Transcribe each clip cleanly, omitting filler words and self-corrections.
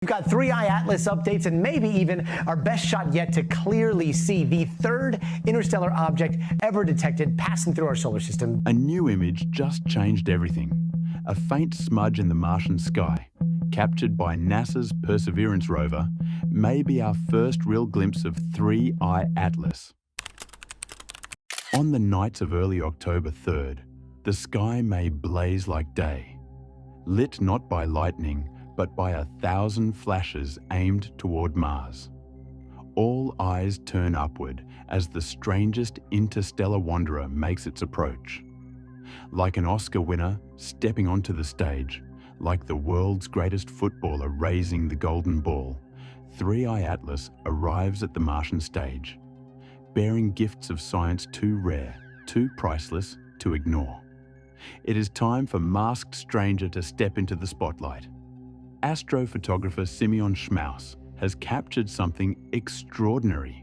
We've got 3i Atlas updates and maybe even our best shot yet to clearly see the third interstellar object ever detected passing through our solar system. A new image just changed everything. A faint smudge in the Martian sky, captured by NASA's Perseverance rover, may be our first real glimpse of 3i Atlas. On the nights of early October 3rd, the sky may blaze like day, lit not by lightning, but by 1,000 flashes aimed toward Mars. All eyes turn upward as the strangest interstellar wanderer makes its approach. Like an Oscar winner stepping onto the stage, like the world's greatest footballer raising the golden ball, 3i Atlas arrives at the Martian stage, bearing gifts of science too rare, too priceless to ignore. It is time for masked stranger to step into the spotlight. Astrophotographer Simeon Schmaus has captured something extraordinary.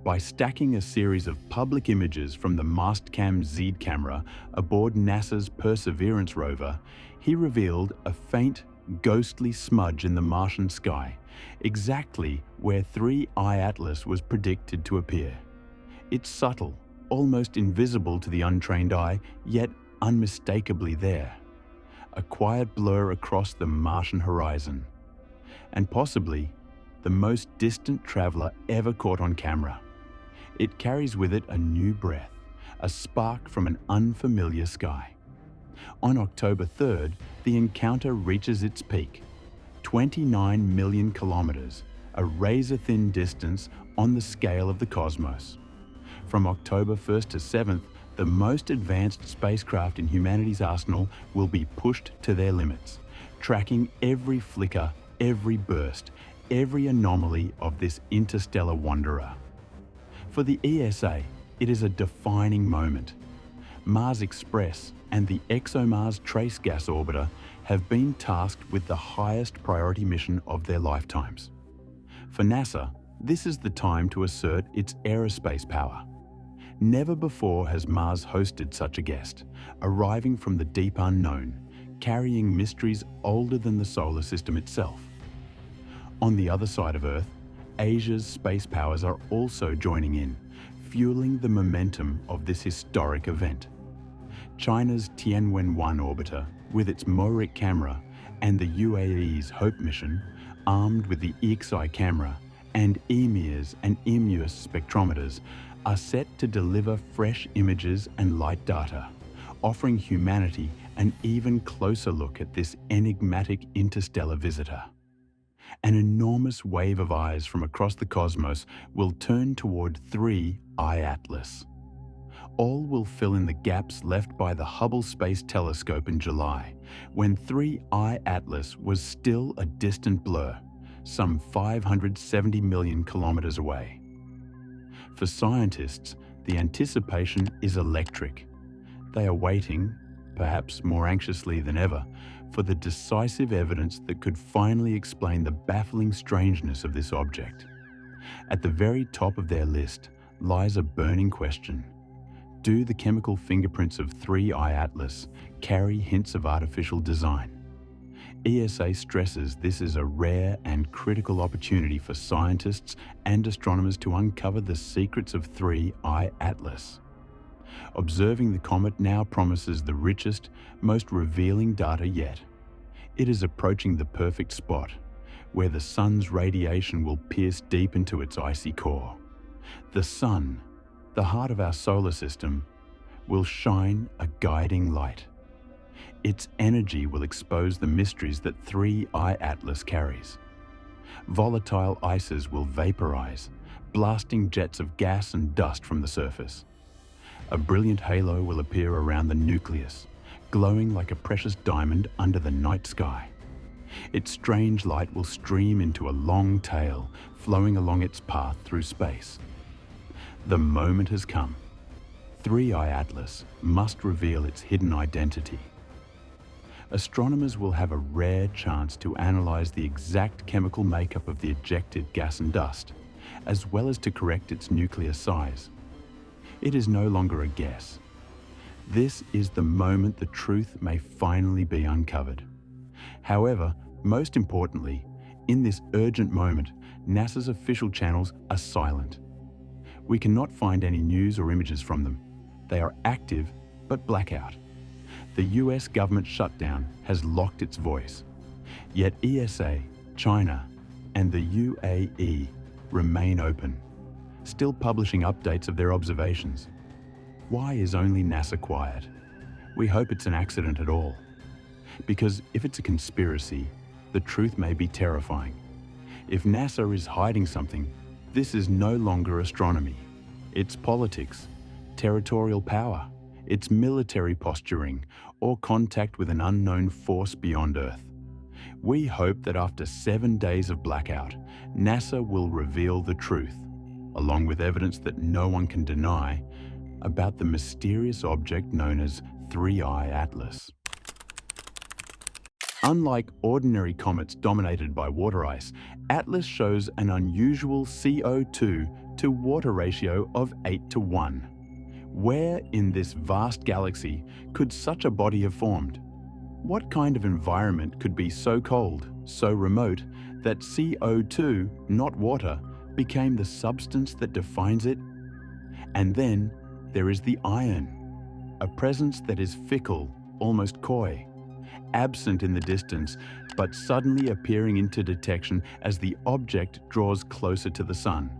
By stacking a series of public images from the Mastcam Z camera aboard NASA's Perseverance rover, he revealed a faint, ghostly smudge in the Martian sky, exactly where 3i Atlas was predicted to appear. It's subtle, almost invisible to the untrained eye, yet unmistakably there. A quiet blur across the Martian horizon, and possibly the most distant traveler ever caught on camera. It carries with it a new breath, a spark from an unfamiliar sky. On October 3rd, the encounter reaches its peak, 29 million kilometers, a razor-thin distance on the scale of the cosmos. From October 1st to 7th, the most advanced spacecraft in humanity's arsenal will be pushed to their limits, tracking every flicker, every burst, every anomaly of this interstellar wanderer. For the ESA, it is a defining moment. Mars Express and the ExoMars Trace Gas Orbiter have been tasked with the highest priority mission of their lifetimes. For NASA, this is the time to assert its aerospace power. Never before has Mars hosted such a guest, arriving from the deep unknown, carrying mysteries older than the solar system itself. On the other side of Earth, Asia's space powers are also joining in, fueling the momentum of this historic event. China's Tianwen-1 orbiter, with its MORIC camera, and the UAE's HOPE mission, armed with the EXI camera, and EMIR's and EMUS spectrometers, are set to deliver fresh images and light data, offering humanity an even closer look at this enigmatic interstellar visitor. An enormous wave of eyes from across the cosmos will turn toward 3i Atlas. All will fill in the gaps left by the Hubble Space Telescope in July, when 3i Atlas was still a distant blur, some 570 million kilometers away. For scientists, the anticipation is electric. They are waiting, perhaps more anxiously than ever, for the decisive evidence that could finally explain the baffling strangeness of this object. At the very top of their list lies a burning question. Do the chemical fingerprints of 3i Atlas carry hints of artificial design? ESA stresses this is a rare and critical opportunity for scientists and astronomers to uncover the secrets of 3i Atlas. Observing the comet now promises the richest, most revealing data yet. It is approaching the perfect spot, where the sun's radiation will pierce deep into its icy core. The sun, the heart of our solar system, will shine a guiding light. Its energy will expose the mysteries that 3i Atlas carries. Volatile ices will vaporize, blasting jets of gas and dust from the surface. A brilliant halo will appear around the nucleus, glowing like a precious diamond under the night sky. Its strange light will stream into a long tail, flowing along its path through space. The moment has come. 3i Atlas must reveal its hidden identity. Astronomers will have a rare chance to analyze the exact chemical makeup of the ejected gas and dust, as well as to correct its nuclear size. It is no longer a guess. This is the moment the truth may finally be uncovered. However, most importantly, In this urgent moment, NASA's official channels are silent. We cannot find any news or images from them. They are active, but blackout. The US government shutdown has locked its voice. Yet ESA, China, and the UAE remain open, still publishing updates of their observations. Why is only NASA quiet? We hope it's an accident at all. Because if it's a conspiracy, the truth may be terrifying. If NASA is hiding something, this is no longer astronomy. It's politics, territorial power, it's military posturing, or contact with an unknown force beyond Earth. We hope that after 7 days of blackout, NASA will reveal the truth, along with evidence that no one can deny, about the mysterious object known as 3I Atlas. Unlike ordinary comets dominated by water ice, Atlas shows an unusual CO2 to water ratio of 8:1. Where in this vast galaxy could such a body have formed? What kind of environment could be so cold, so remote, that CO2, not water, became the substance that defines it? And then there is the iron, a presence that is fickle, almost coy, absent in the distance, but suddenly appearing into detection as the object draws closer to the sun.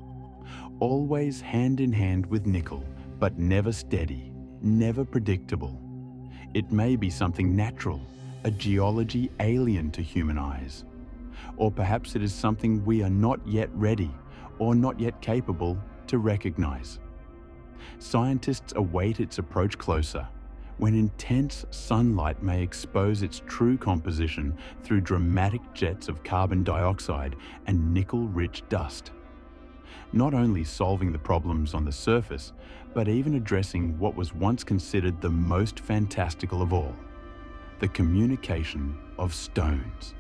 Always hand in hand with nickel, but never steady, never predictable. It may be something natural, a geology alien to human eyes. Or perhaps it is something we are not yet ready or not yet capable to recognize. Scientists await its approach closer, when intense sunlight may expose its true composition through dramatic jets of carbon dioxide and nickel-rich dust. Not only solving the problems on the surface, but even addressing what was once considered the most fantastical of all, the communication of stones.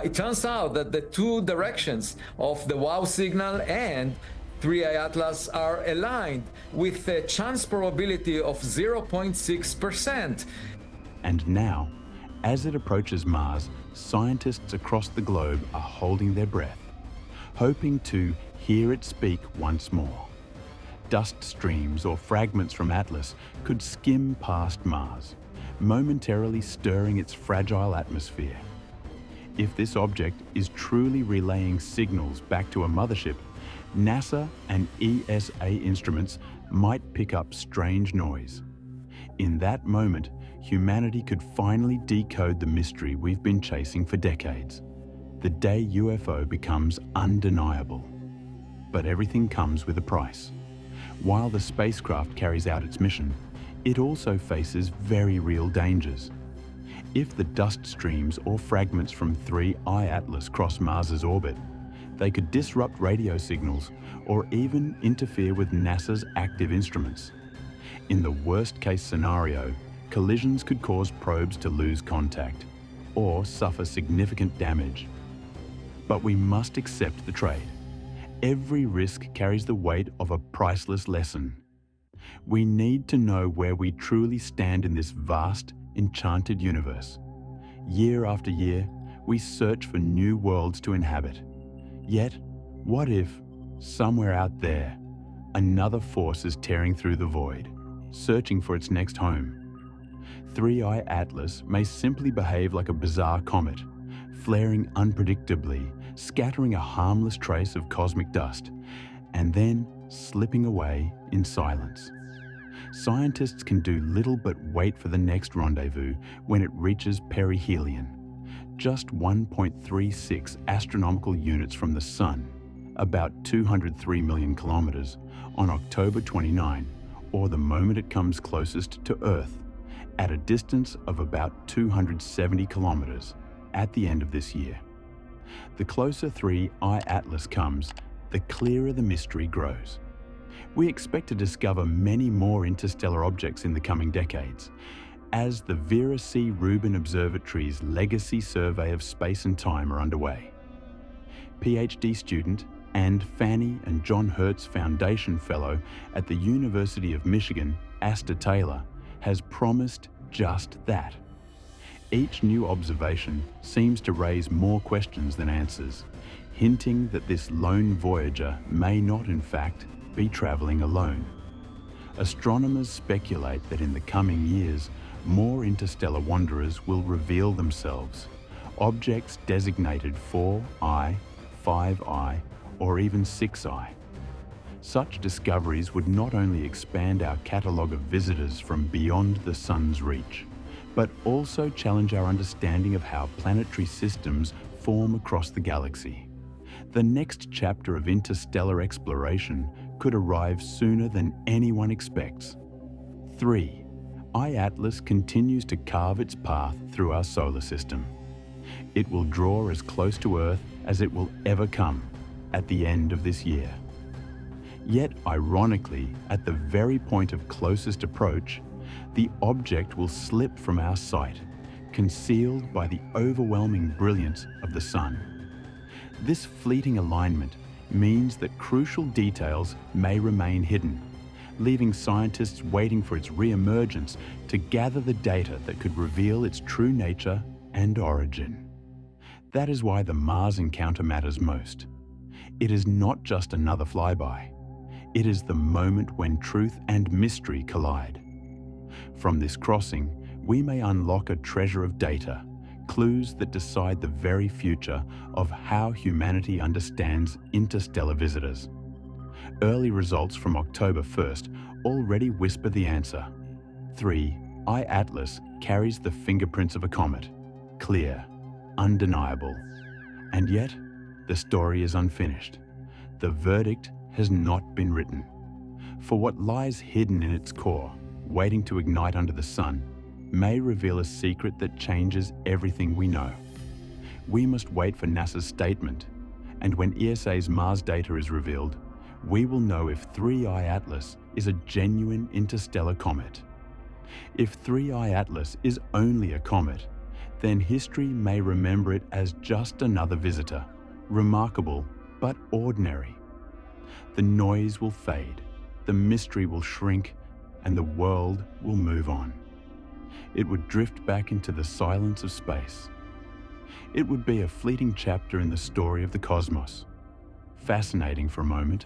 It turns out that the two directions of the WOW signal and 3I Atlas are aligned with a chance probability of 0.6%. And now, as it approaches Mars, scientists across the globe are holding their breath, hoping to hear it speak once more. Dust streams or fragments from Atlas could skim past Mars, momentarily stirring its fragile atmosphere. If this object is truly relaying signals back to a mothership, NASA and ESA instruments might pick up strange noise. In that moment, humanity could finally decode the mystery we've been chasing for decades. The day UFO becomes undeniable. But everything comes with a price. While the spacecraft carries out its mission, it also faces very real dangers. If the dust streams or fragments from 3I Atlas cross Mars's orbit, they could disrupt radio signals or even interfere with NASA's active instruments. In the worst-case scenario, collisions could cause probes to lose contact or suffer significant damage. But we must accept the trade. Every risk carries the weight of a priceless lesson. We need to know where we truly stand in this vast, enchanted universe. Year after year, we search for new worlds to inhabit. Yet, what if, somewhere out there, another force is tearing through the void, searching for its next home? 3I Atlas may simply behave like a bizarre comet, flaring unpredictably, scattering a harmless trace of cosmic dust, and then slipping away in silence. Scientists can do little but wait for the next rendezvous when it reaches perihelion, just 1.36 astronomical units from the Sun, about 203 million kilometers, on October 29, or the moment it comes closest to Earth, at a distance of about 270 kilometers, at the end of this year. The closer 3I Atlas comes, the clearer the mystery grows. We expect to discover many more interstellar objects in the coming decades, as the Vera C. Rubin Observatory's Legacy Survey of Space and Time are underway. PhD student and Fannie and John Hertz Foundation Fellow at the University of Michigan, Asta Taylor, has promised just that. Each new observation seems to raise more questions than answers, hinting that this lone voyager may not, in fact, be traveling alone. Astronomers speculate that in the coming years, more interstellar wanderers will reveal themselves, objects designated 4I, 5I, or even 6I. Such discoveries would not only expand our catalogue of visitors from beyond the Sun's reach, but also challenge our understanding of how planetary systems form across the galaxy. The next chapter of interstellar exploration could arrive sooner than anyone expects. 3. I-Atlas continues to carve its path through our solar system. It will draw as close to Earth as it will ever come at the end of this year. Yet, ironically, at the very point of closest approach, the object will slip from our sight, concealed by the overwhelming brilliance of the Sun. This fleeting alignment means that crucial details may remain hidden, leaving scientists waiting for its re-emergence to gather the data that could reveal its true nature and origin. That is why the Mars encounter matters most. It is not just another flyby. It is the moment when truth and mystery collide. From this crossing, we may unlock a treasure of data, clues that decide the very future of how humanity understands interstellar visitors. Early results from October 1st already whisper the answer. 3. I-Atlas carries the fingerprints of a comet. Clear, undeniable. And yet, the story is unfinished. The verdict has not been written. For what lies hidden in its core, waiting to ignite under the Sun, may reveal a secret that changes everything we know. We must wait for NASA's statement, and when ESA's Mars data is revealed, we will know if 3I Atlas is a genuine interstellar comet. If 3I Atlas is only a comet, then history may remember it as just another visitor, remarkable but ordinary. The noise will fade, the mystery will shrink, and the world will move on. It would drift back into the silence of space. It would be a fleeting chapter in the story of the cosmos. Fascinating for a moment,